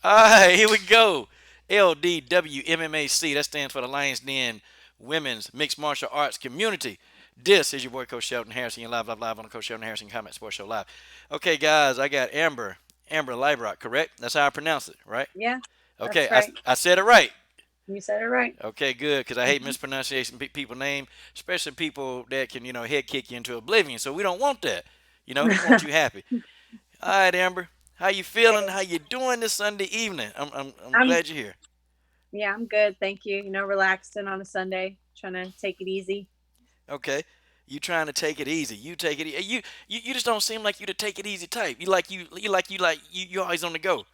All right, here we go. LDWMMAC. That stands for the Lions Den Women's Mixed Martial Arts Community. This is your boy Coach Shelton Harrison. You're live on the Coach Shelton Harrison Combat Sports Show live. Okay, guys, I got Amber Leibrock. Correct? That's how I pronounce it, right? Yeah, Okay, that's I, right. I said it right. You said it right. Okay, good, because I hate Hmm. mispronunciation people name, especially people that can head kick you into oblivion. So we don't want that. We want you happy. All right, Amber, how you feeling? Hey, How you doing this Sunday evening? I'm I'm glad you're here. yeah, I'm good. Thank you. Relaxing on a Sunday, trying to take it easy. Okay, you trying to take it easy. You take it. You just don't seem like you to take it easy type. You always on the go.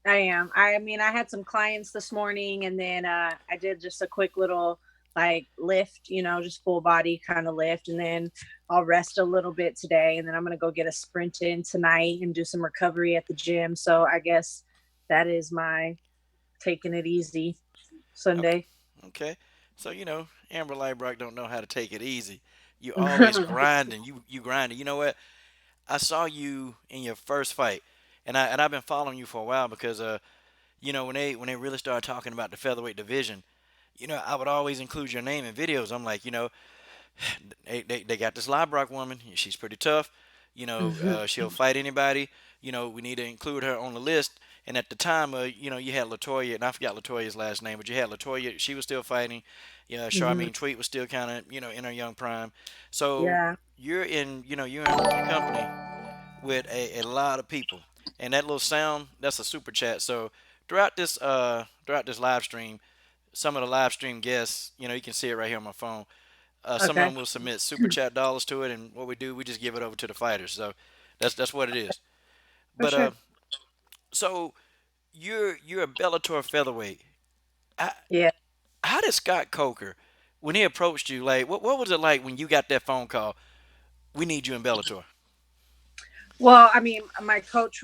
I am. I mean, I had some clients this morning, and then I did just a quick little like lift, just full body kind of lift, and then I'll rest a little bit today, and then I'm gonna go get a sprint in tonight and do some recovery at the gym. So I guess that is my taking it easy Okay, Sunday. okay. So Amber Lightrock don't know how to take it easy. You always grinding. You grinding. You know what? I saw you in your first fight, and I've been following you for a while because when they really started talking about the featherweight division, I would always include your name in videos. I'm like, they got this Leibrock woman. She's pretty tough. She'll fight anybody. We need to include her on the list. And at the time, you had Latoya, and I forgot Latoya's last name, but you had Latoya. She was still fighting. Yeah, Hmm. Charmaine Tweet was still kind of, in her young prime. So Yeah. you're in company with a lot of people, and that little sound, that's a super chat. So throughout this live stream, some of the live stream guests, you can see it right here on my phone. Some of Okay. them will submit super chat dollars to it, and what we do, we just give it over to the fighters. So that's what it is. For But sure. so you're a Bellator featherweight. I, Yeah. how did Scott Coker, when he approached you, like what was it like when you got that phone call? We need you in Bellator. Well, I mean, my coach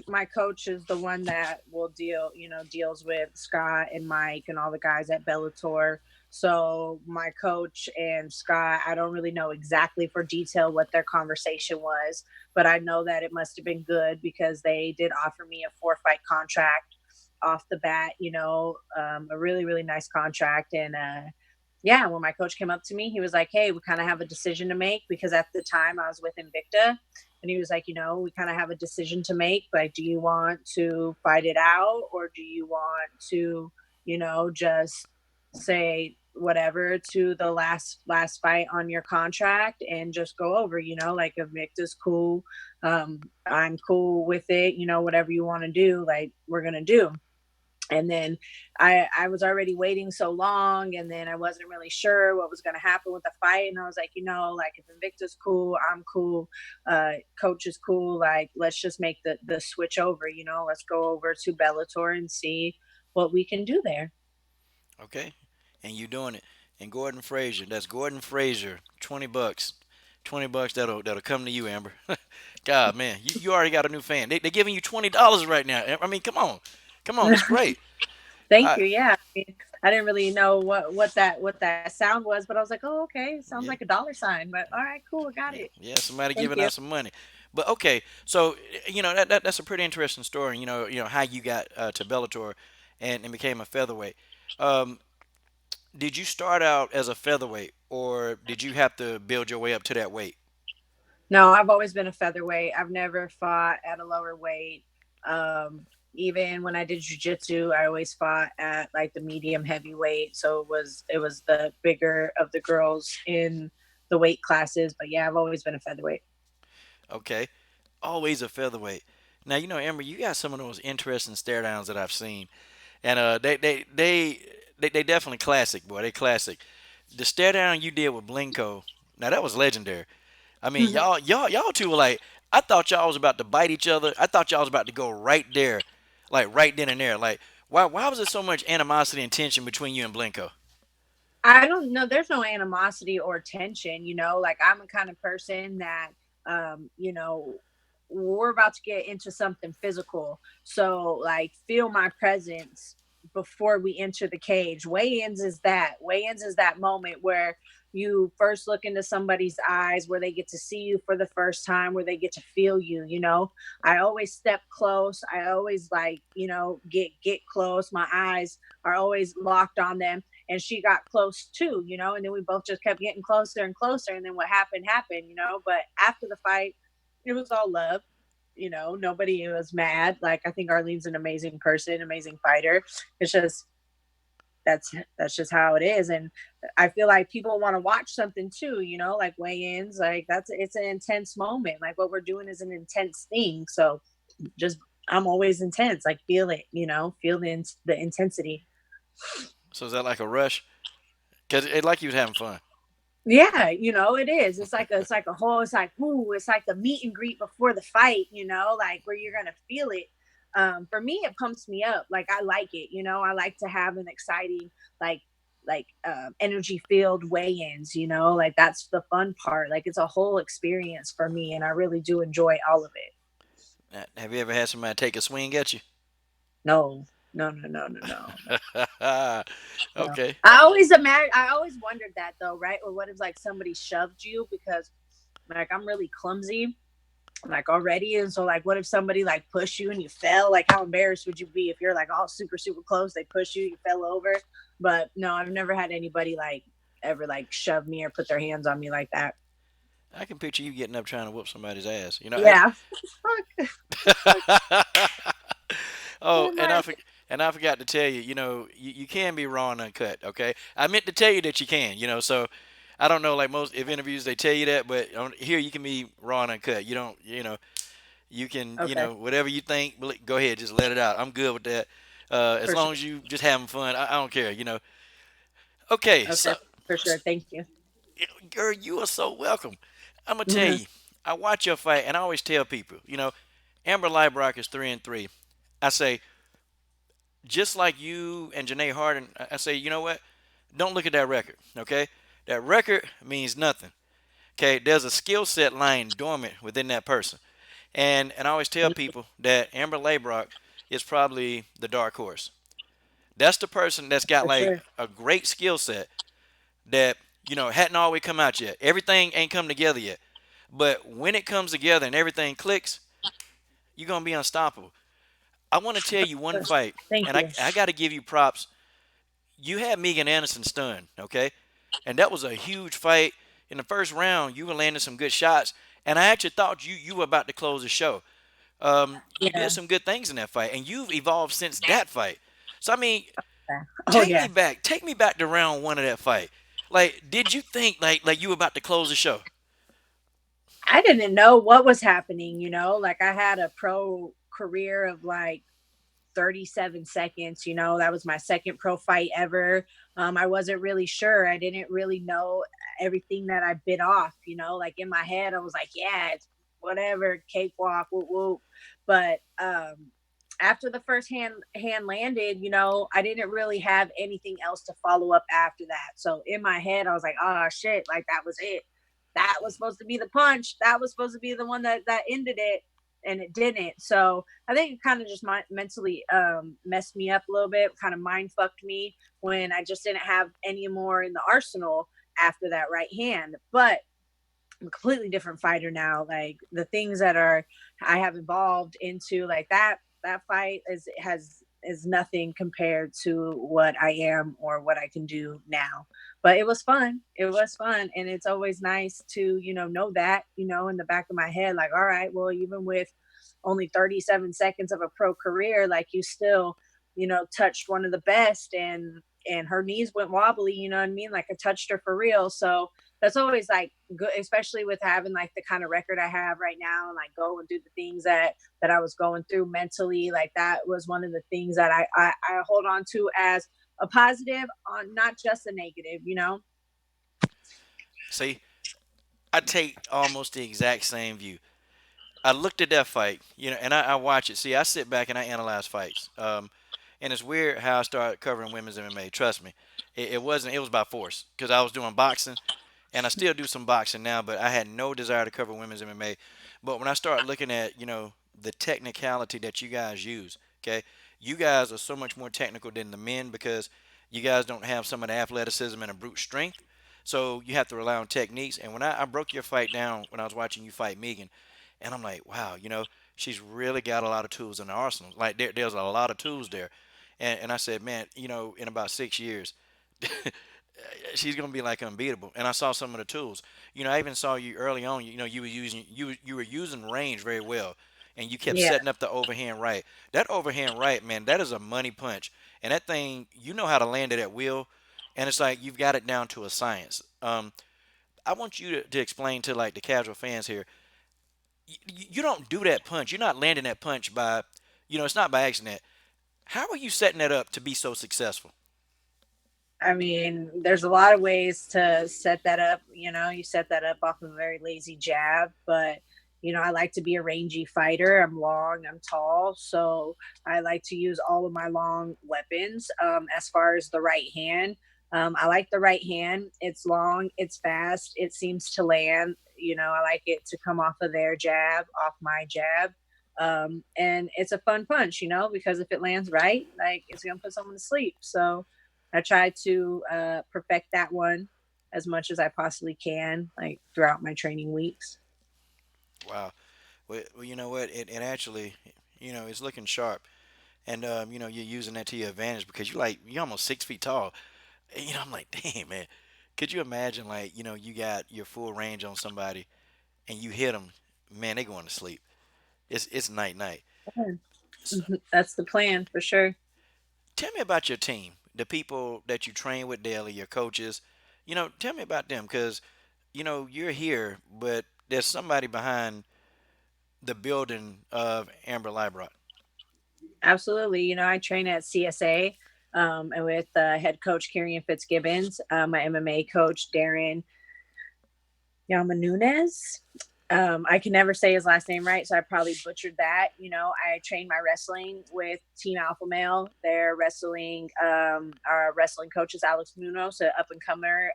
is the one that will deals with Scott and Mike and all the guys at Bellator. So my coach and Scott, I don't really know exactly for detail what their conversation was, but I know that it must have been good because they did offer me a four-fight contract off the bat. A really really nice contract, and yeah, when my coach came up to me, he was like, "Hey, we kind of have a decision to make because at the time I was with Invicta." And he was like, we kind of have a decision to make. Like, do you want to fight it out or do you want to, just say whatever to the last fight on your contract and just go over, like if Victor's cool, I'm cool with it, whatever you want to do, like we're gonna do. And then I was already waiting so long, and then I wasn't really sure what was going to happen with the fight, and I was like, like if Invicta's cool, I'm cool, coach is cool, like let's just make the switch over, let's go over to Bellator and see what we can do there. Okay, and you doing it. And Gordon Frazier, that's Gordon Frazier, $20. $20 that'll come to you, Amber. God, man, you already got a new fan. They're giving you $20 right now. I mean, come on, that's great. Thank I you. Yeah, I mean, I didn't really know what that sound was, but I was like, oh, okay, it sounds Yeah, like a dollar sign, but all right, cool, I got yeah, it. yeah. Somebody Thank giving you. out some money. But okay, so that's a pretty interesting story. How you got to Bellator and became a featherweight. Um, did you start out as a featherweight, or did you have to build your way up to that weight? No, I've always been a featherweight. I've never fought at a lower weight. Um, Even when I did jujitsu, I always fought at like the medium heavyweight. So it was the bigger of the girls in the weight classes. But yeah, I've always been a featherweight. Okay, always a featherweight. Now Amber, you got some of those interesting stare downs that I've seen, and they definitely classic, boy. They classic. The stare down you did with Blinko, now that was legendary. I mean, y'all two were like, I thought y'all was about to bite each other. I thought y'all was about to go right there, like right then and there. Like, why was there so much animosity and tension between you and Blinko? I don't know. There's no animosity or tension, like I'm the kind of person that, we're about to get into something physical. So like feel my presence before we enter the cage. Weigh-ins is that. Weigh-ins is that moment where you first look into somebody's eyes, where they get to see you for the first time, where they get to feel you, you know. I always step close. I always like, get close. My eyes are always locked on them. And she got close too, and then we both just kept getting closer and closer. And then what happened happened, But after the fight, it was all love. Nobody was mad. Like, I think Arlene's an amazing person, amazing fighter. It's just that's just how it is. And I feel like people want to watch something too, like weigh-ins. Like, it's an intense moment. Like, what we're doing is an intense thing. So just I'm always intense. Like, feel it, feel the intensity. So is that like a rush? Cause it like you was having fun. Yeah, it is. It's like a whole. It's like, ooh, it's like the meet and greet before the fight. Like, where you're gonna feel it. For me, it pumps me up. Like, I like it. I like to have an exciting, like energy filled weigh-ins. Like, that's the fun part. Like, it's a whole experience for me, and I really do enjoy all of it. Have you ever had somebody take a swing at you? No, no, no, no, no, no, no. Okay. I always wondered that though, right? Or what if like somebody shoved you, because like I'm really clumsy like already, and so like what if somebody like pushed you and you fell? Like, how embarrassed would you be if you're like all super super close, they push you, you fell over? But no, I've never had anybody like ever like shove me or put their hands on me like that. I can picture you getting up trying to whoop somebody's ass. Hey. Yeah. Fuck. Oh, Oh and my. I forgot to tell you. You can be raw and uncut. Okay, I meant to tell you that you can. So I don't know, like most if interviews they tell you that, but here you can be raw and uncut. You don't. You can. Okay. Whatever you think, go ahead, just let it out. I'm good with that. As For long sure. as you just having fun, I don't care. Okay, so Okay. For sure. Thank you. girl, you are so welcome. I'm gonna tell Hmm. you, I watch your fight, and I always tell people, Amber Leibrock is 3-3. I say, just like you and Janae Harden, I say, you know what? Don't look at that record, okay? That record means nothing. Okay, there's a skill set lying dormant within that person, and I always tell people that Amber Leibrock is probably the dark horse. That's the person that's got For like sure. a great skill set that hadn't always come out yet. Everything ain't come together yet. But when it comes together and everything clicks, you're gonna be unstoppable. I want to tell you one fight, Thank and I you. I got to give you props. You had Megan Anderson stunned, okay, and that was a huge fight. In the first round, you were landing some good shots, and I actually thought you were about to close the show. You did Yeah. some good things in that fight, and you've evolved since that fight. So I mean, Yeah. Oh yeah. take me back to round one of that fight. Like, did you think like you were about to close the show? I didn't know what was happening, Like, I had a pro career of like 37 seconds, That was my second pro fight ever. I wasn't really sure. I didn't really know everything that I bit off, Like, in my head, I was like, yeah, it's whatever, cakewalk, whoop whoop. But after the first hand landed, I didn't really have anything else to follow up after that. So in my head, I was like, oh shit, like that was it. That was supposed to be the punch. That was supposed to be the one that ended it, and it didn't. So I think it kind of just mentally messed me up a little bit, kind of mind fucked me when I just didn't have any more in the arsenal after that right hand. But I'm a completely different fighter now. Like, the things that are I have evolved into, like that fight is nothing compared to what I am or what I can do now. But it was fun. It was fun, and it's always nice to know that in the back of my head. Like, all right, well, even with only 37 seconds of a pro career, like, you still touched one of the best, and her knees went wobbly. You know what I mean? Like, I touched her for real. So that's always like good, especially with having like the kind of record I have right now, and like go and do the things that I was going through mentally. Like, that was one of the things that I hold on to as a positive, on not just a negative. See, I take almost the exact same view. I looked at that fight, and I watch it. See, I sit back and I analyze fights. And it's weird how I started covering women's MMA. Trust me, it wasn't. It was by force because I was doing boxing, and I still do some boxing now. But I had no desire to cover women's MMA. But when I started looking at the technicality that you guys use. Okay, you guys are so much more technical than the men because you guys don't have some of the athleticism and a brute strength. So you have to rely on techniques. And when I broke your fight down when I was watching you fight Megan, and I'm like, wow, she's really got a lot of tools in the arsenal. Like there's a lot of tools there. And I said, man, in about 6 years, she's gonna be like unbeatable. And I saw some of the tools. I even saw you early on. You were using range very well, and you kept Yeah. setting up the overhand right. That overhand right, man, that is a money punch. And that thing, you know how to land it at will, and it's like you've got it down to a science. I want you to explain to like the casual fans here. You don't do that punch. You're not landing that punch by, it's not by accident. How are you setting that up to be so successful? I mean, there's a lot of ways to set that up. You set that up off of a very lazy jab, but I like to be a rangy fighter. I'm long, I'm tall, so I like to use all of my long weapons. As far as the right hand, I like the right hand. It's long, it's fast, it seems to land. I like it to come off of their jab, off my jab. And it's a fun punch, because if it lands right, like it's gonna put someone to sleep. So I try to perfect that one as much as I possibly can, like throughout my training weeks. Wow. Well, you know what? It actually, it's looking sharp, and you're using that to your advantage because you're almost 6 feet tall. And, I'm like, damn, man. Could you imagine, like, you got your full range on somebody, and you hit them, man, they going to sleep. It's night night. Yeah. So, That's the plan for sure. tell me about your team, the people that you train with daily, your coaches. Tell me about them because you're here, but there's somebody behind the building of Amber Leibrock. Absolutely. I train at CSA, and with head coach Kirian Fitzgibbons, my MMA coach Darren Yama Nunez. I can never say his last name right, so I probably butchered that. I train my wrestling with Team Alpha Male. Their wrestling, our wrestling coach is Alex Munoz, an up and comer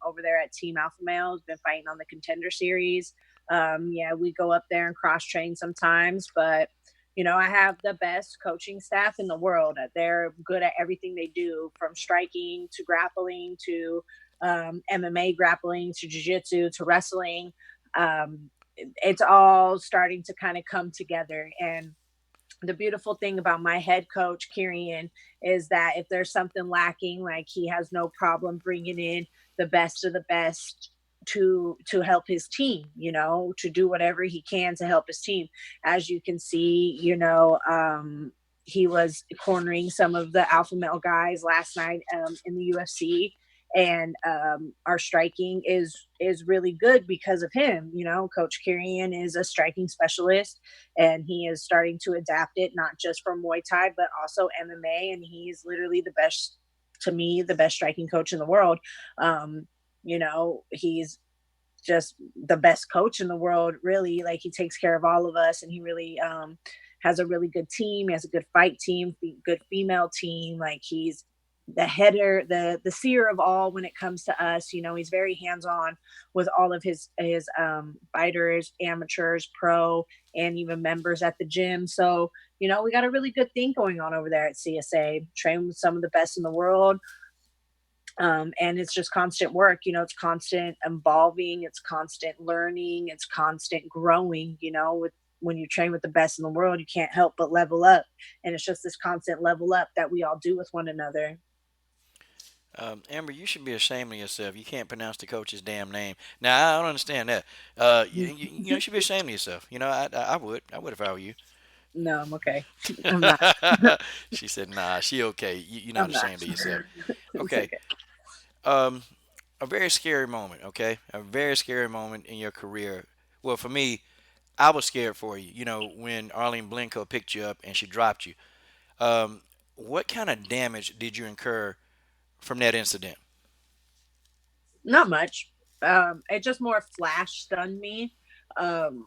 over there at Team Alpha Male. Has been fighting on the Contender Series. Yeah, we go up there and cross train sometimes, but I have the best coaching staff in the world. They're good at everything they do, from striking to grappling to MMA grappling to jiu-jitsu to wrestling. It's all starting to kind of come together. And the beautiful thing about my head coach Kirian is that if there's something lacking, like he has no problem bringing in the best of the best to help his team, to do whatever he can to help his team. As you can see, he was cornering some of the alpha male guys last night in the UFC, and our striking is really good because of him. Coach Kirian is a striking specialist, and he is starting to adapt it not just for Muay Thai but also MMA. And he's literally the best, to me, the best striking coach in the world. He's just the best coach in the world, really. Like, he takes care of all of us, and he really has a really good team. He has a good fight team, good female team. Like, he's the header, the seer of all when it comes to us. He's very hands on with all of his fighters, amateurs, pro, and even members at the gym. So we got a really good thing going on over there at CSA. Train with some of the best in the world. And it's just constant work. It's constant evolving, it's constant learning, it's constant growing. With when you train with the best in the world, you can't help but level up. And it's just this constant level up that we all do with one another. Amber, you should be ashamed of yourself. You can't pronounce the coach's damn name. Now I don't understand that. You should be ashamed of yourself. I would if I were you. No, I'm okay. I'm not. She said, "Nah, she okay. You're not I'm not. ashamed of yourself." It's Okay. okay. Um, a very scary moment. Okay, a very scary moment in your career. Well, for me, I was scared for you. When Arlene Blenko picked you up and she dropped you. Um, what kind of damage did you incur from that incident? Not much. It just more flash stunned me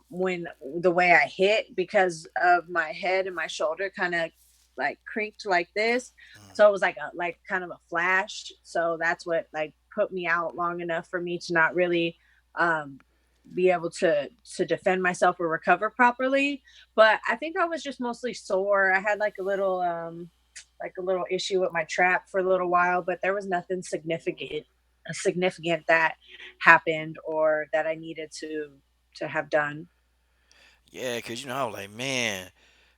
when the way I hit, because of my head and my shoulder kind of like creaked like this. Mm. So it was like kind of a flash. So that's what like put me out long enough for me to not really um be able to defend myself or recover properly. But I think I was just mostly sore. I had like a little issue with my trap for a little while, but there was nothing significant that happened or that I needed to have done. Yeah, cause I was like, man,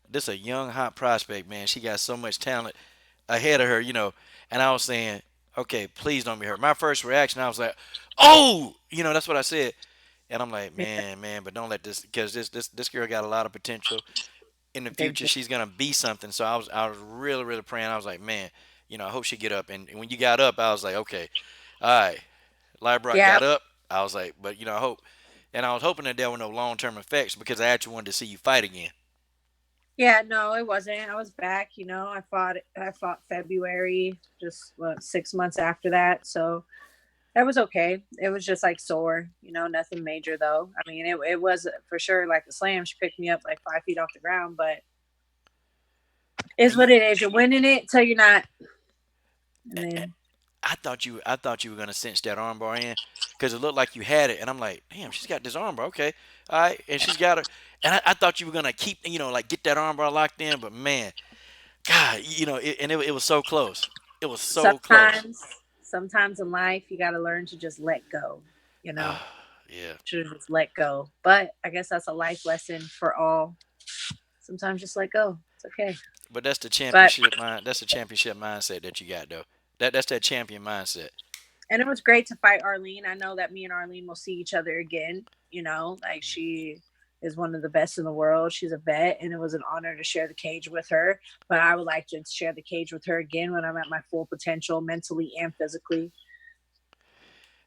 this a young hot prospect, man. She got so much talent ahead of her. And I was saying, okay, please don't be hurt. My first reaction, I was like, oh, that's what I said. And I'm like, Yeah, man, but don't let this, because this girl got a lot of potential. In the big future, she's gonna be something. So I was really really praying. I was like, man, I hope she get up. And when you got up, I was like, okay, all right. Leibrock yeah, got up. I was like, but I hope, and I was hoping that there were no long term effects because I actually wanted to see you fight again. yeah. No, it wasn't. I was back. I fought February, just what, 6 months after that. So that was okay. It was just like sore, nothing major though. I mean, it was for sure like a slam. She picked me up like 5 feet off the ground, but is And you, what it is. You're winning it till you're not, and then I thought you were gonna cinch that armbar in because it looked like you had it, and I'm like, damn, she's got this armbar. Okay, all right, and she's got her, and I thought you were gonna keep, like get that armbar locked in, but man, God, it was so close. It was so close. sometimes, sometimes in life you got to learn to just let go. You know, Yeah, to just let go. But I guess that's a life lesson for all. Sometimes just let go. It's okay. but that's the But championship mind. That's the championship mindset that you got though. That's that champion mindset. and it was great to fight Arlene. I know that me and Arlene will see each other again. Like she is one of the best in the world. She's a vet, and it was an honor to share the cage with her. But I would like to share the cage with her again when I'm at my full potential, mentally and physically.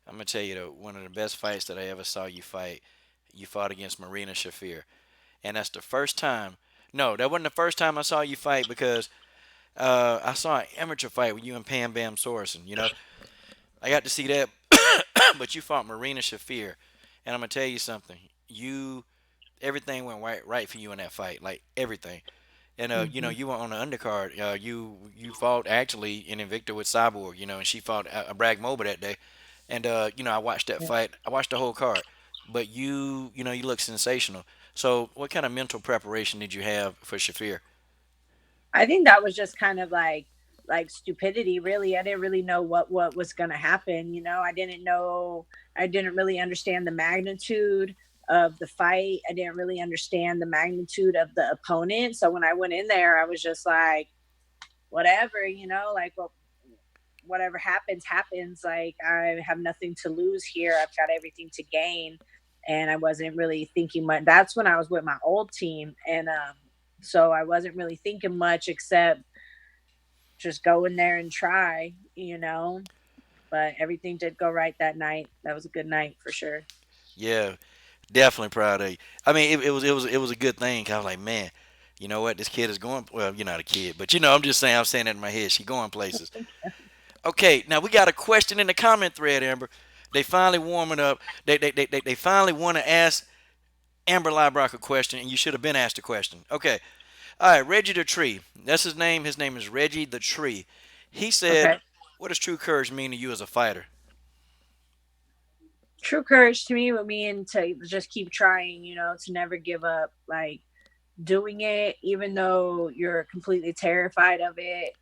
I'm gonna tell you though, one of the best fights that I ever saw you fight, you fought against Marina Shafir, and that's the first time. No, that wasn't the first time I saw you fight because I saw an amateur fight with you and Pam Bam Sorensen. I got to see that, but you fought Marina Shafir, and I'm gonna tell you something. You Everything went right for you in that fight, like everything. And Hmm. you were on the undercard. You fought actually in Invicta with Cyborg. And she fought Bragg Mobile that day. And I watched that Yeah. fight. I watched the whole card. But you look sensational. So, what kind of mental preparation did you have for Shafir? I think that was just kind of like stupidity, really. I didn't really know what was going to happen. I didn't really understand the magnitude of the fight. I didn't really understand the magnitude of the opponent. So when I went in there, I was just like, whatever, like, well, whatever happens happens. Like, I have nothing to lose here. I've got everything to gain. And I wasn't really thinking much. That's when I was with my old team, and so I wasn't really thinking much except just go in there and try. But everything did go right that night. That was a good night for sure. Yeah, definitely proud of you. I mean, it was a good thing. 'Cause I was like, man, you know what? This kid is going. Well, you're not a kid, but I'm just saying. I'm saying that in my head. She going places. Okay, now we got a question in the comment thread, Amber. They finally warming up. They finally want to ask Amber Leibrock a question, and you should have been asked a question. Okay. All right, Reggie the Tree. That's his name. His name is Reggie the Tree. He said, Okay. what does true courage mean to you as a fighter? True courage to me would mean to just keep trying, to never give up, like doing it, even though you're completely terrified of it.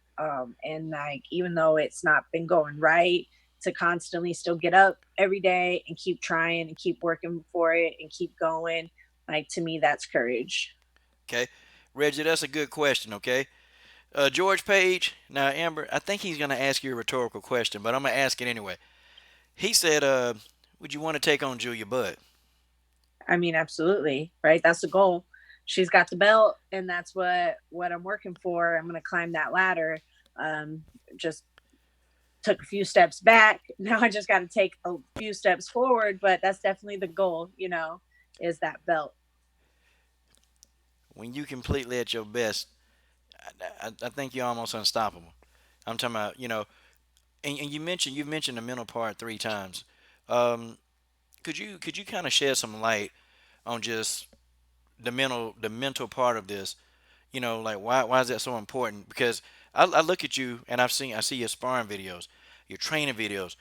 And like, even though it's not been going right, to constantly still get up every day and keep trying and keep working for it and keep going. Like, to me, that's courage. Okay. Reggie, that's a good question, okay? George Page. Now, Amber, I think he's going to ask you a rhetorical question, but I'm going to ask it anyway. He said, would you want to take on Julia Budd? I mean, absolutely, right? That's the goal. She's got the belt, and that's what I'm working for. I'm going to climb that ladder. Just took a few steps back. Now I just got to take a few steps forward, but that's definitely the goal, is that belt. When you completely at your best, I think you're almost unstoppable. I'm talking about, and you've mentioned the mental part 3 times. Um, could you kind of shed some light on just the mental part of this? Like why is that so important? Because I look at you and I see your sparring videos, your training videos,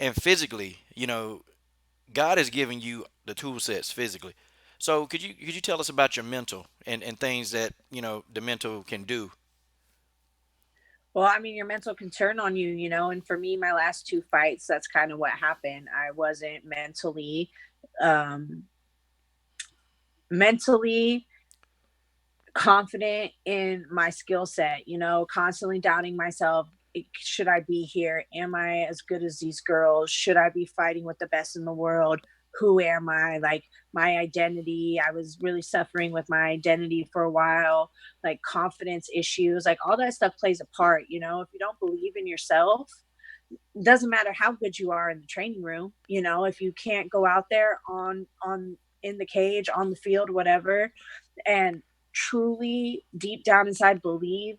and physically, God has given you the tool sets physically. So could you tell us about your mental and things that the mental can do? Well, I mean, your mental can turn on you, and for me, my last two fights, that's kind of what happened. I wasn't um, mentally confident in my skill set, constantly doubting myself. Should I be here? Am I as good as these girls? Should I be fighting with the best in the world? Who am I? Like my identity. I was really suffering with my identity for a while, like confidence issues, like all that stuff plays a part. If you don't believe in yourself, it doesn't matter how good you are in the training room, if you can't go out there on in the cage, on the field, whatever, and truly deep down inside believe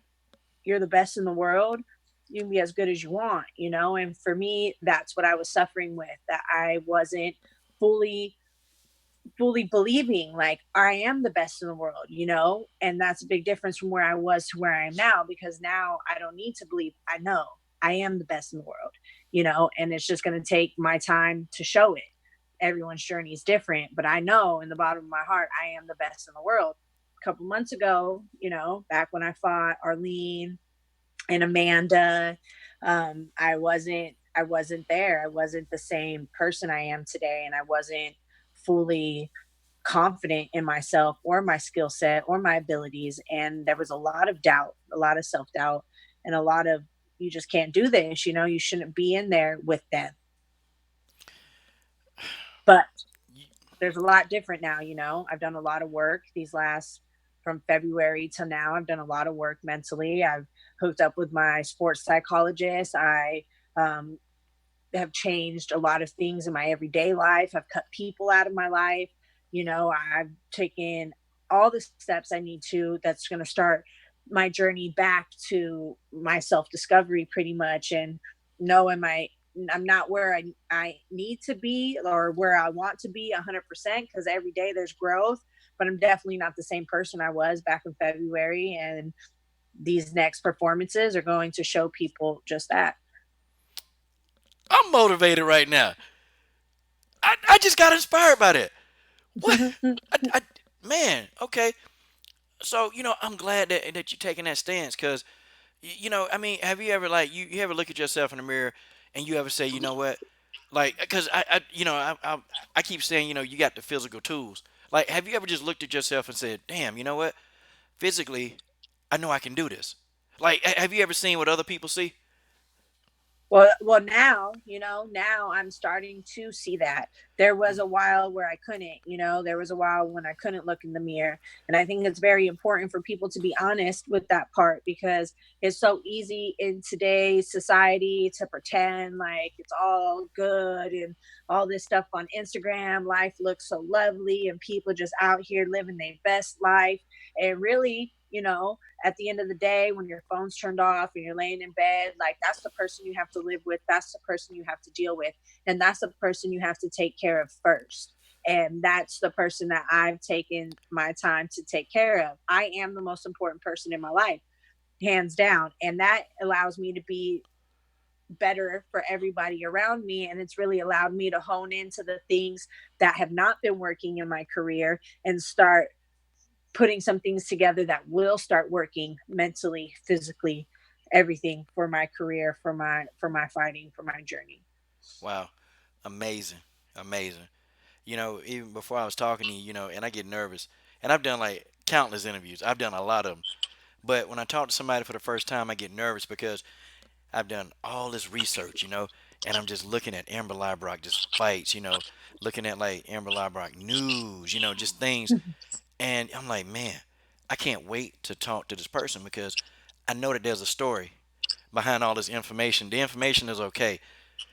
you're the best in the world, you can be as good as you want, and for me, that's what I was suffering with, that I wasn't fully fully believing like I am the best in the world, and that's a big difference from where I was to where I am now, because now I don't need to believe. I know I am the best in the world, and it's just going to take my time to show it. Everyone's journey is different, but I know in the bottom of my heart I am the best in the world. A couple months ago, back when I fought Arlene and Amanda, I wasn't there. I wasn't the same person I am today, and I wasn't fully confident in myself or my skill set or my abilities. And there was a lot of doubt, a lot of self doubt, and a lot of, you just can't do this, you shouldn't be in there with them. But there's a lot different now, I've done a lot of work these last, from February to now. I've done a lot of work mentally. I've hooked up with my sports psychologist. I um, have changed a lot of things in my everyday life. I've cut people out of my life. I've taken all the steps I need to, that's going to start my journey back to my self discovery pretty much. And knowing I'm not where I need to be or where I want to be 100%, because every day there's growth, but I'm definitely not the same person I was back in February. And these next performances are going to show people just that. I'm motivated right now. I just got inspired by that. What? I man, okay. So I'm glad that you're taking that stance because I mean, have you ever like you ever look at yourself in the mirror and you ever say, you know what, like, because I keep saying, you got the physical tools. Like, have you ever just looked at yourself and said, damn, you know what, physically, I know I can do this. Like, have you ever seen what other people see? Well, now, now I'm starting to see that. There was a while where I couldn't, there was a while when I couldn't look in the mirror. And I think it's very important for people to be honest with that part, because it's so easy in today's society to pretend like it's all good and all this stuff on Instagram. Life looks so lovely and people just out here living their best life. And really, at the end of the day, when your phone's turned off and you're laying in bed, like that's the person you have to live with. That's the person you have to deal with. And that's the person you have to take care of first. And that's the person that I've taken my time to take care of. I am the most important person in my life, hands down. And that allows me to be better for everybody around me. And it's really allowed me to hone into the things that have not been working in my career and start putting some things together that will start working mentally, physically, everything for my career, for my fighting, for my journey. Wow, amazing, amazing. Even before I was talking to you, and I get nervous, and I've done like countless interviews. I've done a lot of them, but when I talk to somebody for the first time, I get nervous because I've done all this research, and I'm just looking at Amber Leibrock just fights, looking at like Amber Leibrock news, just things, and I'm like, man, I can't wait to talk to this person because I know that there's a story behind all this information. The information is okay,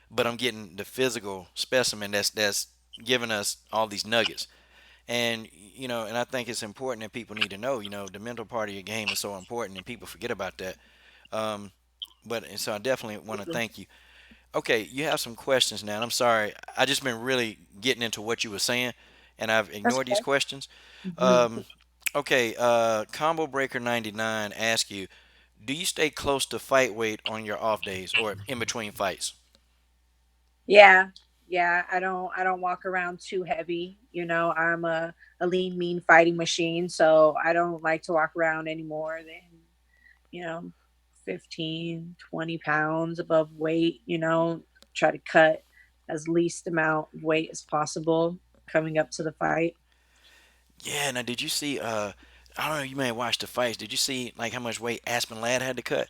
but I'm getting the physical specimen that's giving us all these nuggets. And and I think it's important that people need to know, the mental part of your game is so important, and people forget about that. Um, but and so I definitely want to thank you. Okay, you have some questions now. And I'm sorry, I just been really getting into what you were saying, and I've That's ignored these questions. okay. Um, okay, Combo Breaker 99 asks you, do you stay close to fight weight on your off days or in between fights? Yeah, Yeah, I don't walk around too heavy. I'm a lean, mean fighting machine, so I don't like to walk around any more than, you know, 15, 20 pounds above weight, try to cut as least amount of weight as possible coming up to the fight. Yeah. Now, did you see? I don't know. You may have watched the fights. Did you see like how much weight Aspen Ladd had to cut?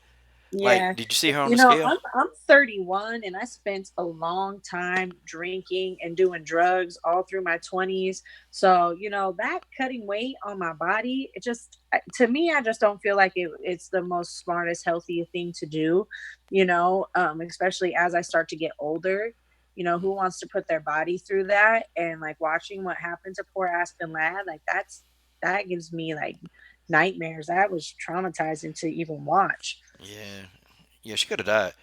Like, Yeah. did you see her on the I'm scale? I'm 31 and I spent a long time drinking and doing drugs all through my 20s. So, that cutting weight on my body, it just to me I just don't feel like it's the most smartest healthy thing to do, especially as I start to get older. Who wants to put their body through that, and like watching what happened to poor Aspen Ladd, like that gives me like nightmares. That was traumatizing to even watch. Yeah. Yeah. She could have died.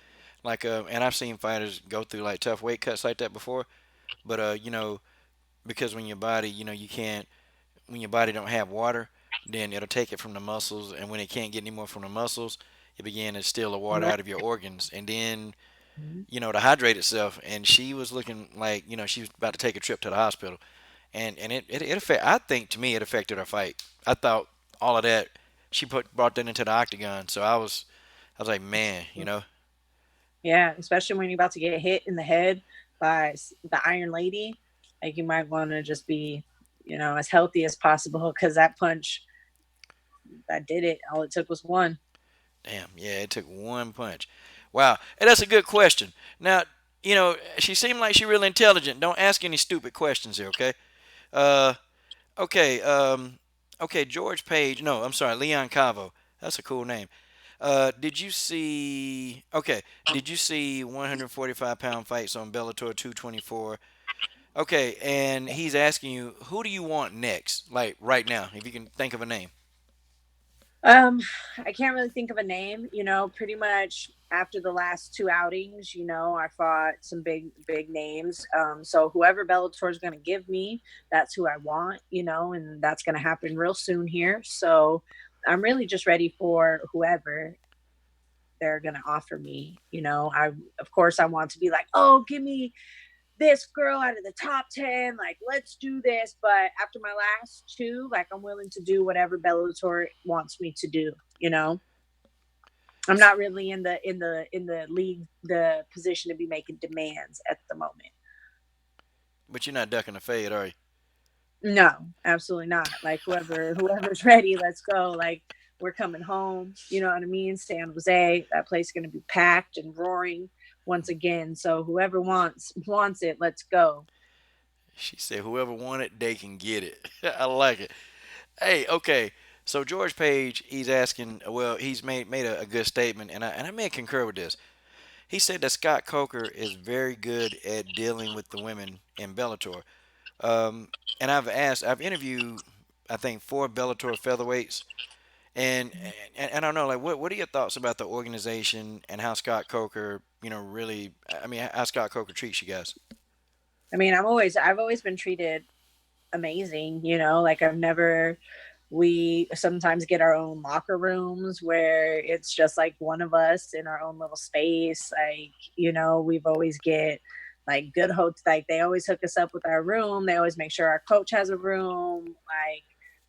Like, and I've seen fighters go through like tough weight cuts like that before. But because when your body, you can't when your body don't have water, then it'll take it from the muscles, and when it can't get any more from the muscles, it begin to steal the water Right. out of your organs, and then to hydrate itself. And she was looking like she was about to take a trip to the hospital, and it affect. I think to me it affected her fight. I thought all of that she brought that into the octagon, so I was like, man, Yeah, especially when you're about to get hit in the head by the Iron Lady, like you might want to just be, as healthy as possible because that punch that did it. All it took was one. damn, yeah, it took one punch. Wow, and that's a good question. Now, she seemed like she really intelligent. Don't ask any stupid questions here, okay? Uh, okay, okay, George Page. No, I'm sorry, Leon Cavo. That's a cool name. Did you see? Okay, did you see 145-pound fights on Bellator 224? Okay, and he's asking you, who do you want next? Like right now, if you can think of a name. Um, I can't really think of a name. Pretty much after the last two outings, I fought some big names. So whoever Bellator is going to give me, that's who I want. And that's going to happen real soon here. So I'm really just ready for whoever they're going to offer me. I of course I want to be like, oh, give me this girl out of the top 10, like let's do this. But after my last two, like I'm willing to do whatever Bellator wants me to do. I'm not really in the league, the position to be making demands at the moment. But you're not ducking the fade, are you? No, absolutely not. Like whoever's ready, let's go. Like we're coming home. You know what I mean? San Jose, that place is going to be packed and roaring once again. So whoever wants it, let's go. She said, whoever want it, they can get it. I like it. Hey, okay. So George Page, he's asking. Well, he's made a good statement, and I may concur with this. He said that Scott Coker is very good at dealing with the women in Bellator. Um, and I've interviewed, I think, four Bellator featherweights, and, and I don't know, like, what are your thoughts about the organization and how Scott Coker, really, I mean, how Scott Coker treats you guys? I mean, I've always been treated amazing, like I've never we sometimes get our own locker rooms where it's just like one of us in our own little space. Like, we've always get like good hopes. Like they always hook us up with our room. They always make sure our coach has a room. Like,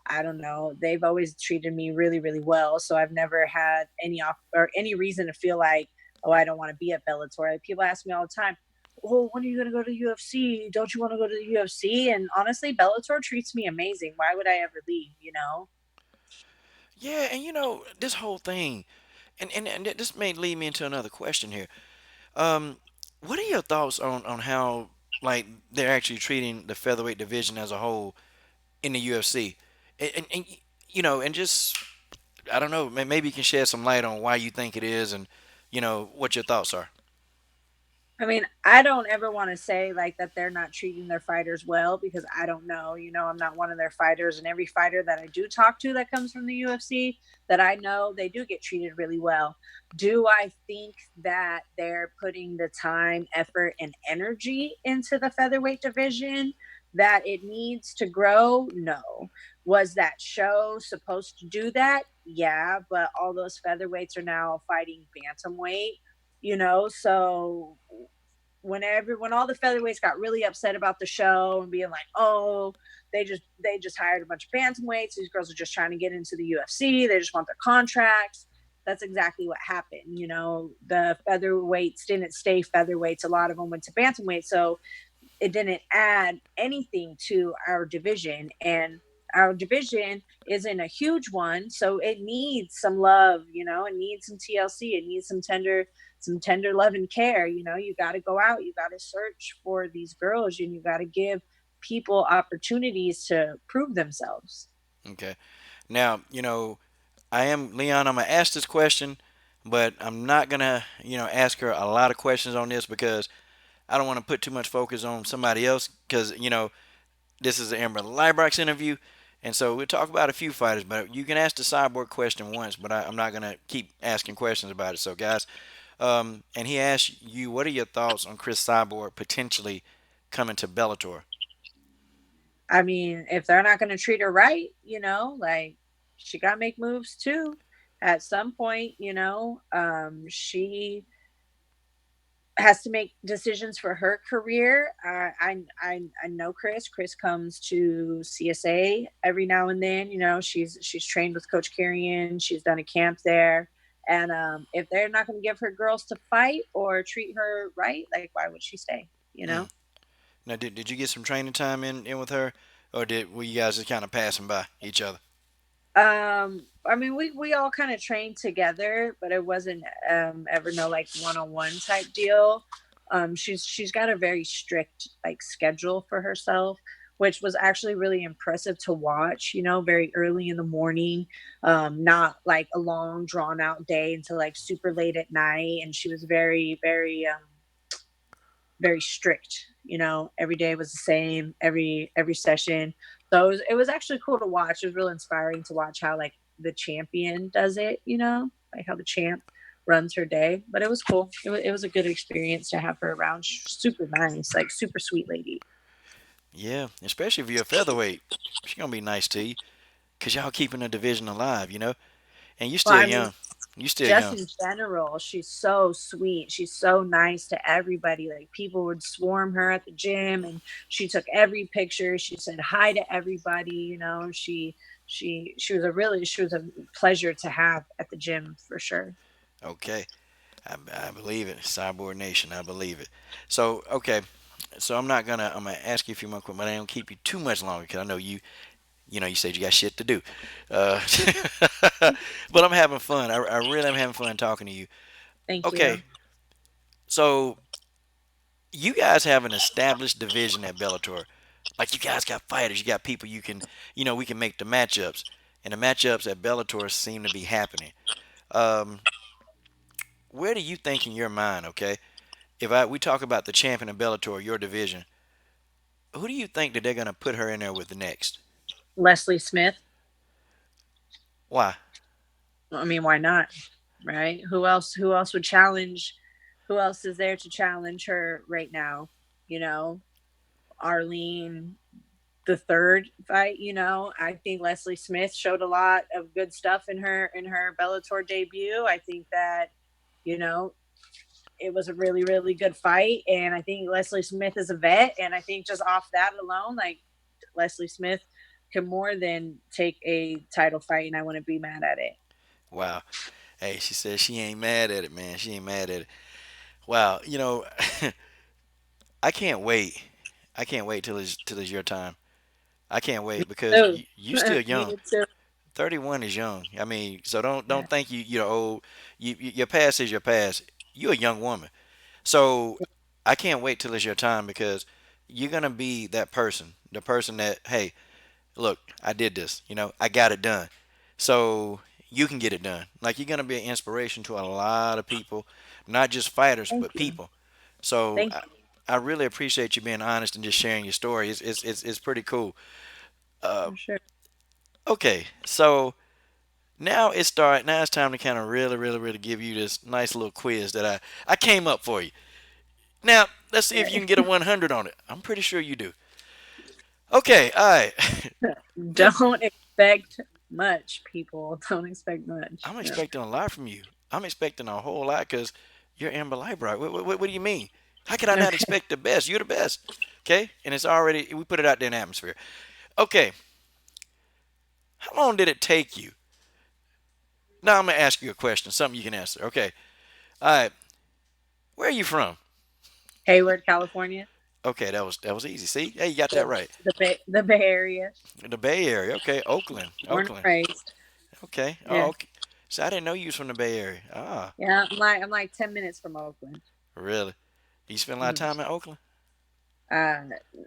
I don't know. They've always treated me really, really well. So I've never had any off or any reason to feel like, oh, I don't want to be at Bellator. Like, people ask me all the time, well, when are you going to go to the UFC? Don't you want to go to the UFC? And honestly, Bellator treats me amazing. Why would I ever leave? Yeah, and this whole thing, and this may lead me into another question here. Um, what are your thoughts on how like they're actually treating the featherweight division as a whole in the UFC, and and just I don't know, maybe you can shed some light on why you think it is, and what your thoughts are. I mean, I don't ever want to say like that they're not treating their fighters well because I don't know. I'm not one of their fighters, and every fighter that I do talk to that comes from the UFC that I know, they do get treated really well. Do I think that they're putting the time, effort, and energy into the featherweight division that it needs to grow? No. Was that show supposed to do that? Yeah, but all those featherweights are now fighting bantamweight, so when all the featherweights got really upset about the show and being like, oh, they just hired a bunch of bantamweights. These girls are just trying to get into the UFC. They just want their contracts. That's exactly what happened. The featherweights didn't stay featherweights. A lot of them went to bantamweight. So it didn't add anything to our division. And our division isn't a huge one, so it needs some love. It needs some TLC. It needs some tender love and care. You got to go out, you got to search for these girls, and you got to give people opportunities to prove themselves. Okay. Now, I am Leon. I'm gonna ask this question, but I'm not gonna, ask her a lot of questions on this because I don't want to put too much focus on somebody else. Because this is an Amber Leibrock's interview, and so we'll talk about a few fighters. But you can ask the cyborg question once, but I'm not gonna keep asking questions about it. So, guys, and he asked you, what are your thoughts on Chris Cyborg potentially coming to Bellator? I mean, if they're not going to treat her right, like, she got to make moves too. At some point, she has to make decisions for her career. I know Chris. Chris comes to CSA every now and then. She's trained with Coach Carrion. She's done a camp there. And if they're not going to give her girls to fight or treat her right, like, why would she stay? You Mm. know. Now, did you get some training time in with her, or were you guys just kind of passing by each other? I mean, we all kind of trained together, but it wasn't ever no like one-on-one type deal. She's got a very strict like schedule for herself, which was actually really impressive to watch. Very early in the morning, not like a long drawn out day until like super late at night, and she was very strict. Every day was the same, every session. So it was actually cool to watch. It was really inspiring to watch how like the champion does it. Like how the champ runs her day. But it was cool. It was a good experience to have her around. Super nice, like super sweet lady. Yeah, especially if you're a featherweight, she's gonna be nice to you, cause y'all keeping the division alive, and you Well, still I mean, young. You still just young. in general, she's so sweet. She's so nice to everybody. Like, people would swarm her at the gym, and she took every picture. She said hi to everybody. She was a pleasure to have at the gym for sure. Okay, I believe it. Cyborg Nation, I believe it. So okay, so I'm gonna ask you a few more questions, but I don't keep you too much longer because I know you said you got shit to do. Uh, but I'm having fun. I really am having fun talking to you. Thank you. Okay, so you guys have an established division at Bellator. Like, you guys got fighters, you got people you can, we can make the matchups, and the matchups at Bellator seem to be happening. Um, where do you think in your mind, okay? If we talk about the champion of Bellator, your division, who do you think that they're gonna put her in there with the next? Leslie Smith. Why? I mean, why not? Right? Who else would challenge? Who else is there to challenge her right now? You know, Arlene, the third fight. I think Leslie Smith showed a lot of good stuff in her Bellator debut. I think that you know it was a really really good fight, and I think Leslie Smith is a vet, and I think just off that alone, like, Leslie Smith can more than take a title fight, and I wouldn't be mad at it. Wow. Hey, she says she ain't mad at it, man. She ain't mad at it. Wow. I can't wait. I can't wait till it's your time. I can't wait because Oh, you still me young. too. 31 is young. I mean, so don't Yeah. don't think you're old. Your past is your past. You're a young woman. So I can't wait till it's your time because you're gonna be that person, the person that, hey, look, I did this. I got it done. So you can get it done. Like, you're gonna be an inspiration to a lot of people, not just fighters Thank but you. people. So Thank I really appreciate you being honest and just sharing your story. It's pretty cool. you Uh, for sure. okay, so now it's time to kind of really, really, really give you this nice little quiz that I came up for you. Now, let's see if you can get a 100 on it. I'm pretty sure you do. Okay, all right. This Don't expect much, people. Don't expect much. I'm No. expecting a lot from you. I'm expecting a whole lot because you're Amber Leibrock. What do you mean? How could I not Okay. expect the best? You're the best. Okay? And it's already, we put it out there in the atmosphere. Okay. How long did it take you? Now I'm going to ask you a question, something you can answer. Okay. All right. Where are you from? Hayward, California. Okay, that was easy. See? Hey, you got that The right. the Bay Area. The Bay Area. Okay. Oakland. Born and Oakland. raised. Okay. Oh, Yeah. okay. So I didn't know you was from the Bay Area. Ah, Yeah. I'm like 10 minutes from Oakland. really? Do you spend a lot of Mhm. time in Oakland? Uh,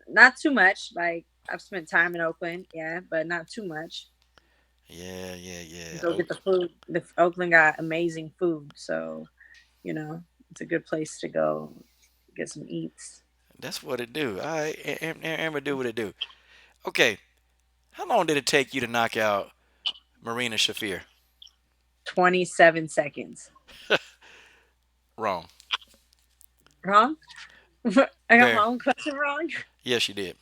not too much. Like I've spent time in Oakland, yeah, but not too much. Yeah, yeah, yeah. Go get the food. The Oakland got amazing food, so you know it's a good place to go get some eats. That's what it do. All right. Amber do what it do. Okay. How long did it take you to knock out Marina Shafir? 27 seconds. Wrong. Wrong? I got Very. my own question wrong. Yes, you did.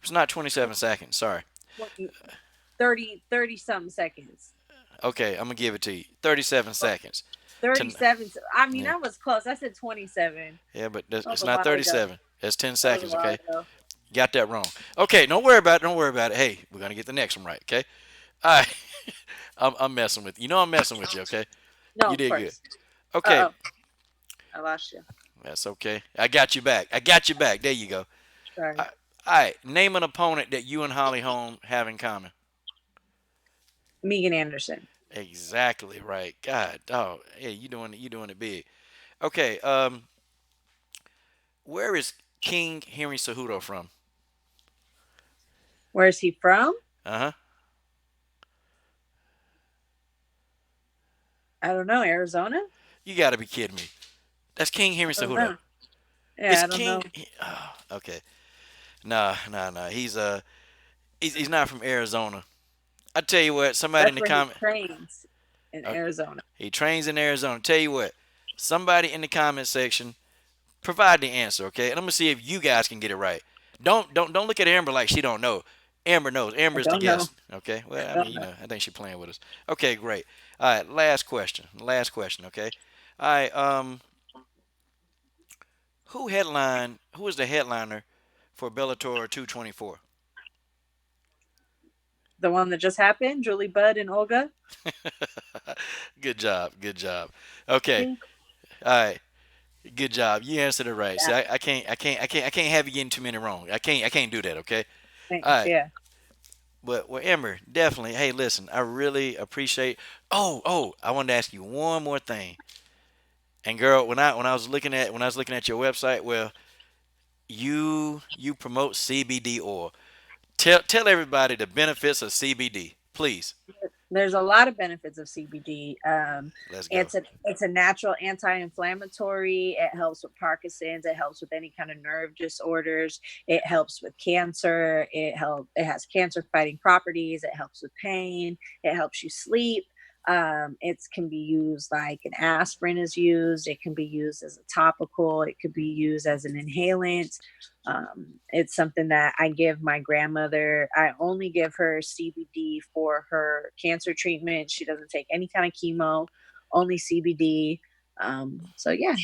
It's not 27 seconds. Sorry. 20, 30 something seconds. Okay, I'm gonna give it to you. 37 secons. To, 37. I mean, yeah, that was close. I said 27. yeah, but That was it's a not while ago. 37. That's 10 That was a seconds. while Okay, ago. you got that wrong. Okay, don't worry about it. Don't worry about it. Hey, we're gonna get the next one right. Okay. All right. I'm messing with you. You know I'm messing with you. Okay. No, You of did good. course. Okay. Uh oh, I lost you. That's okay. I got you back. I got you back. There you go. Sorry. All right. Name an opponent that you and Holly Holm have in common. Megan Anderson. Exactly right. God, oh, hey, you doing it big. Okay, where is King Henry Cejudo from? Where's he from? Uh huh. I don't know. Arizona? You got to be kidding me. That's King Henry I don't Cejudo. know. Yeah, It's I don't know. King. Oh, okay. Nah, nah, nah. He's not from Arizona. I tell you what. Somebody in That's the where he comment. trains in Okay, Arizona. he trains in Arizona. Tell you what. Somebody in the comment section provide the answer, okay? And I'm gonna see if you guys can get it right. Don't look at Amber like she don't know. Amber knows. I Amber's the don't know. guest. Okay. Well, I Don't mean, know. I think she's playing with us. Okay, great. All right, last question. Last question. Okay. All right. Who is the headliner for Bellator 224? The one that just happened, Julie Budd and Olga. Good job. Good job. Okay. See? All right. Good job. You answered it right. See, Yeah. I can't have you getting too many wrong. I can't do that. Okay. All Thanks. right. Yeah. But well, Ember, definitely. Hey, listen, I really appreciate. Oh, I wanted to ask you one more thing. And girl, when I was looking at your website, well, you promote CBD oil. Tell everybody the benefits of CBD, please. There's a lot of benefits of CBD. Let's go. It's a natural anti-inflammatory. It helps with Parkinson's. It helps with any kind of nerve disorders. It helps with cancer. It has cancer fighting properties. It helps with pain. It helps you sleep. It can be used like an aspirin is used. It can be used as a topical. It could be used as an inhalant. It's something that I give my grandmother. I only give her CBD for her cancer treatment. She doesn't take any kind of chemo, only CBD. So yeah,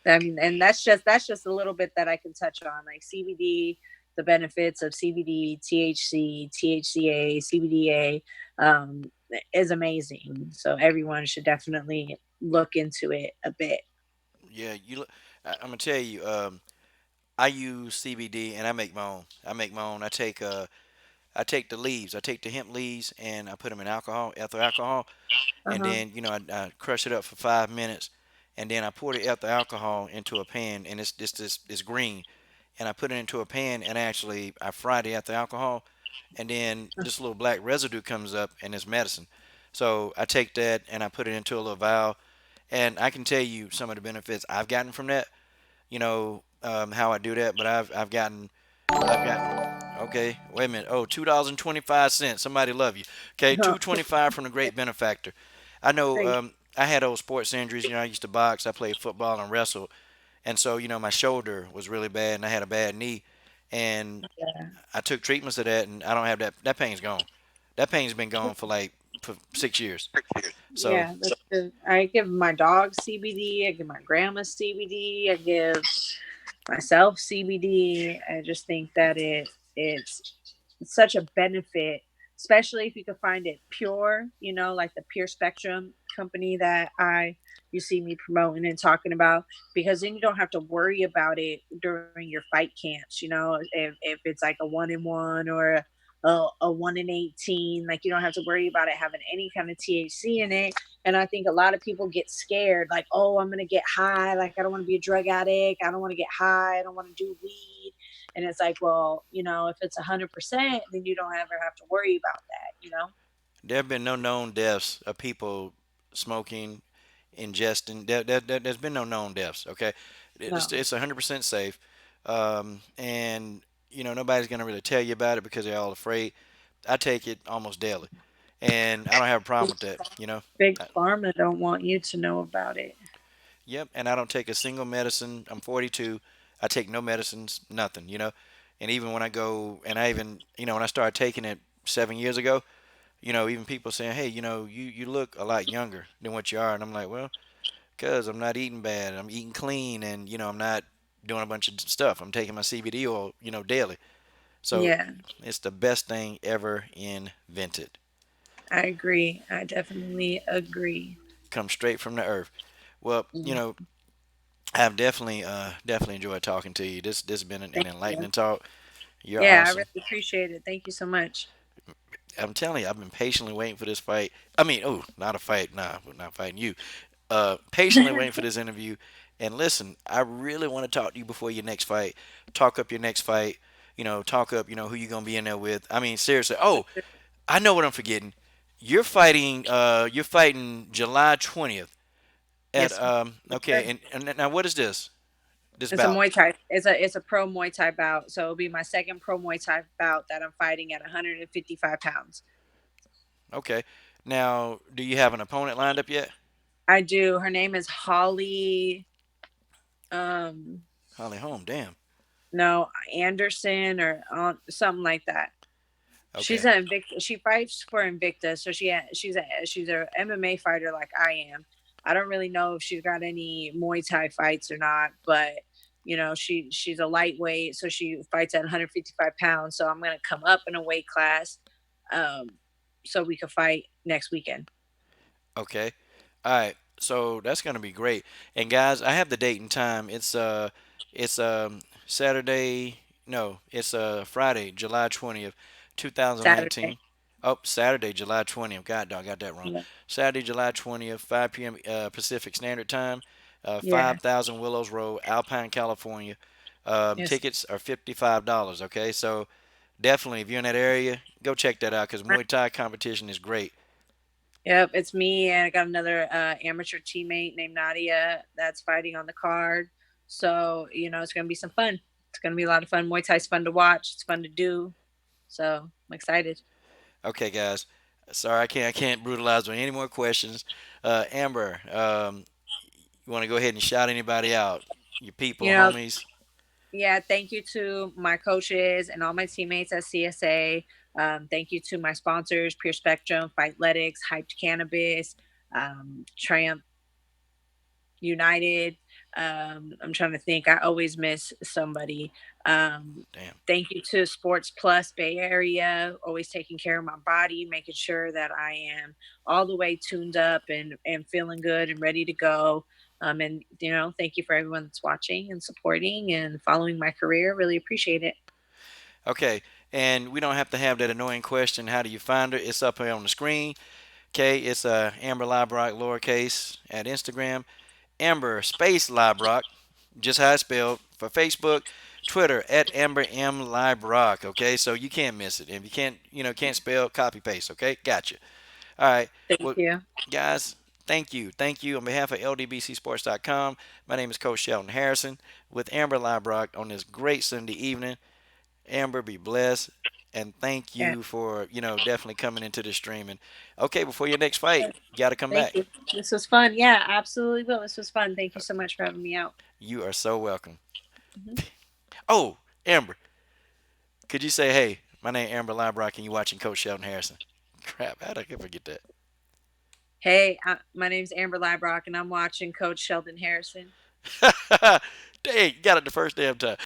I mean, and that's just a little bit that I can touch on, like CBD, the benefits of CBD, THC, THCA, CBDA is amazing. So everyone should definitely look into it a bit. Yeah, I'm gonna tell you. I use CBD and I make my own. I take the leaves. I take the hemp leaves and I put them in ethyl alcohol, Uh and huh. then I crush it up for 5 minutes, and then I pour the ethyl alcohol into a pan, and it's green, and I put it into a pan, and actually I fry the ethyl alcohol, and then this little black residue comes up, and it's medicine. So I take that and I put it into a little vial, and I can tell you some of the benefits I've gotten from that. How I do that, but I've gotten. Okay, wait a minute. Oh, $2.25. Somebody love you. Okay, 225 from the great benefactor. I know. Thank I had old sports injuries. I used to box. I played football and wrestled, and so my shoulder was really bad, and I had a bad knee, and you. I took treatments of that, and I don't have that. That pain's gone. That pain's been gone for 6 years. So Yeah, I give my dog CBD. I give my grandma CBD. I give myself, CBD. I just think that it's such a benefit, especially if you can find it pure, like the Pure Spectrum company that I you see me promoting and talking about, because then you don't have to worry about it during your fight camps, if it's like a 1-in-1 or a 1-in-18, like you don't have to worry about it having any kind of THC in it. And I think a lot of people get scared, like, oh, I'm gonna get high, like I don't want to be a drug addict, I don't want to get high, I don't want to do weed. And it's like, well, if it's 100%, then you don't ever have to worry about that. There have been no known deaths of people smoking, ingesting. There's been no known deaths. Okay, No. it's 100% safe, and nobody's gonna really tell you about it because they're all afraid. I take it almost daily, and I don't have a problem Big, with that. big Uh, pharma don't want you to know about it. yep, and I don't take a single medicine. I'm 42. I take no medicines, nothing. And even when I go, and I even when I started taking it 7 years ago, even people saying, hey, you look a lot younger than what you are. And I'm like, well, because I'm not eating bad. I'm eating clean. And, I'm not doing a bunch of stuff. I'm taking my CBD oil, daily. So Yeah, it's the best thing ever invented. I agree. I definitely agree. Comes straight from the earth. Well, Mm. I've definitely enjoyed talking to you. This has been an Thank you. enlightening talk. You're Yeah, I awesome. really appreciate it. Thank you so much. I'm telling you, I've been patiently waiting for this fight. I mean, oh, not a fight. Nah, we're not fighting you. Patiently waiting for this interview. And listen, I really want to talk to you before your next fight. Talk up your next fight. Talk up, who you're gonna be in there with. I mean, seriously. Oh, I know what I'm forgetting. You're fighting. You're fighting July 20th at. Yes, Okay, and now what is this? This it's a bout. Muay Thai. It's a pro Muay Thai bout. So it'll be my second pro Muay Thai bout that I'm fighting at 155 pounds. Okay. Now, do you have an opponent lined up yet? I do. Her name is Holly. Um, Holly Holm. Damn. no, Anderson or something like that. She's Okay. an Invicta. She fights for Invicta, so she's a MMA fighter like I am. I don't really know if she's got any Muay Thai fights or not, but she's a lightweight, so she fights at 155 pounds. So I'm gonna come up in a weight class, um, so we could fight next weekend. Okay. All right. So that's gonna be great. And guys, I have the date and time. It's Saturday. No, it's Friday, July 20th, Saturday. 2019. Oh, Saturday, July 20th. God, dog, I got that wrong. Yeah. Saturday, July 20th, 5 p.m. Pacific Standard Time. Yeah. 5,000 Willows Road, Alpine, California. Yes. Tickets are $55. Okay, so definitely, if you're in that area, go check that out because Muay Thai competition is great. Yep, it's me, and I got another amateur teammate named Nadia that's fighting on the card. So it's gonna be some fun. It's gonna be a lot of fun. Muay Thai's fun to watch. It's fun to do. So I'm excited. Okay, guys. Sorry, I can't brutalize with any more questions. Amber, you want to go ahead and shout anybody out? Your people, You know, homies. yeah. Thank you to my coaches and all my teammates at CSA. Thank you to my sponsors: Pure Spectrum, Fightletics, Hyped Cannabis, Triumph United. I'm trying to think. I always miss somebody. Um, Damn. Thank you to Sports Plus Bay Area, always taking care of my body, making sure that I am all the way tuned up and feeling good and ready to go. And thank you for everyone that's watching and supporting and following my career. Really appreciate it. Okay, and we don't have to have that annoying question. How do you find her? It's up here on the screen. Okay, it's Amber Leibrock lowercase at Instagram. Amber space Leibrock, just how it's spelled for Facebook, Twitter at Amber M Leibrock. Okay, so you can't miss it. If you can't spell, copy paste. Okay, gotcha. All right. Thank Well, you. guys, thank you on behalf of LDBCSports.com. My name is Coach Sheldon Harrison with Amber Leibrock on this great Sunday evening. Amber, be blessed. And thank Yeah. you for, definitely coming into the stream. And okay, before your next fight, you got to come Thank back. you. This was fun. Yeah, absolutely will. This was fun. Thank you so much for having me out. You are so welcome. Mhm. Oh, Amber, could you say, hey, my name is Amber Leibrock and you're watching Coach Sheldon Harrison? Crap, how did I forget that? Hey, my name's Amber Leibrock, and I'm watching Coach Sheldon Harrison. Dang, you got it the first damn time.